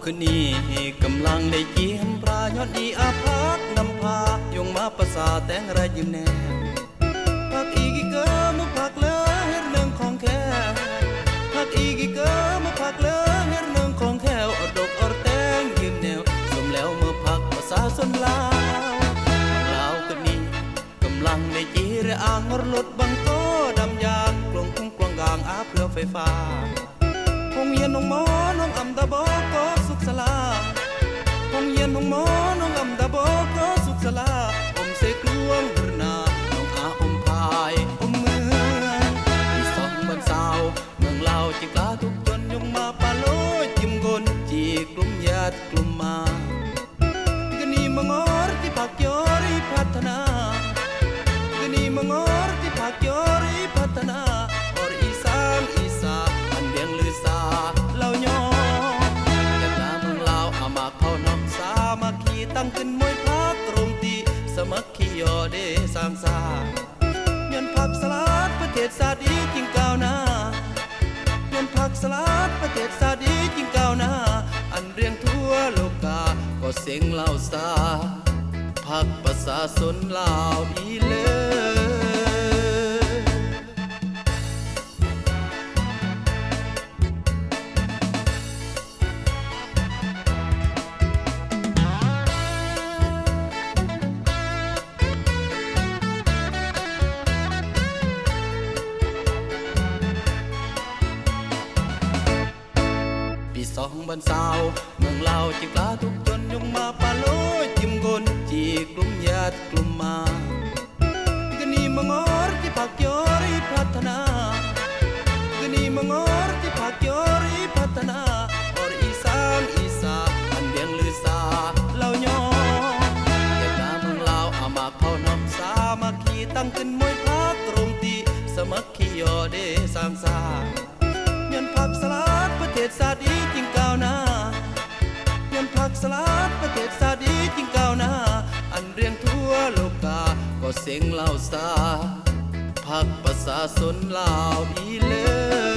คืนนี้กำลังได้เกียมปลายอดดีอาพักนำพายงมาประสาแต่งไรยิ้มแน่พักอีกเกอมาพักเลยเฮ็ดเรื่องของแค่พักอีกเกอมาพักเลยเฮ็ดเรื่องของแค่อดดกอดแต่งยิ้มแนวสมแล้วเมื่อพักประสาสนลาวคืนนี้กำลังได้จีระอ่างรถบังโตดำยางกลงคุ้งกลางกลางอาเพื่อไฟฟ้าคงเย็นน้องหมอน้องอำตาบอก็สุขสลาคงเย็นน้องหมอน้องอำตาบอก็สุขสลาอมเสกลวงบรนาน้องอาอมพายอมเมืองที่สองวันเสาร์เมืองเราจิกลาทุกจนยงมาปาโลจิ้มกลจีกลุ่มญาติกลุ่มมากนีมงอรที่พักยอริพัฒนากนีมงอรที่พักยอริพัฒนาอรอีสานอีสาอันเบียงลือซาเล่าย่อแก่นาเมืองลาวอามาเผานอกสามาขีตั้งขึ้นมวยพักตรงตีสมัครขียอเดสร้างสาเงินผักสลัดประเทศชาติดีจริงก้าวหน้าเงินผักสลัดประเทศชาติดีจริงก้าวหน้าอันเรียงทั่วโลกาก็เสียงเล่าซาพักประสาสนลาวอีเลยปีสองวันเสาร์เมืองเราจิกลาทุกจนยงมาปาโลจิ้มกลจีกลุ่มญาติกลุ่มมากนีมงอรที่พักยอริพัฒนากนีมงอรที่พักยอริพัฒนาอรอีสานอีสาอันเบียงลือซาเล่าย่อแก่นาเมืองลาวอามาเผานอกสามาขีตั้งขึ้นมวยพักตรงตีสมัครขียอเดสร้างสาเงินผักสลัดประเทศชาติดีจริงก้าวหน้าเงินผักสลัดประเทศชาติดีจริงก้าวหน้าอันเรียงทั่วโลกาก็เสียงเล่าซาพักประสาสนลาวอีเลย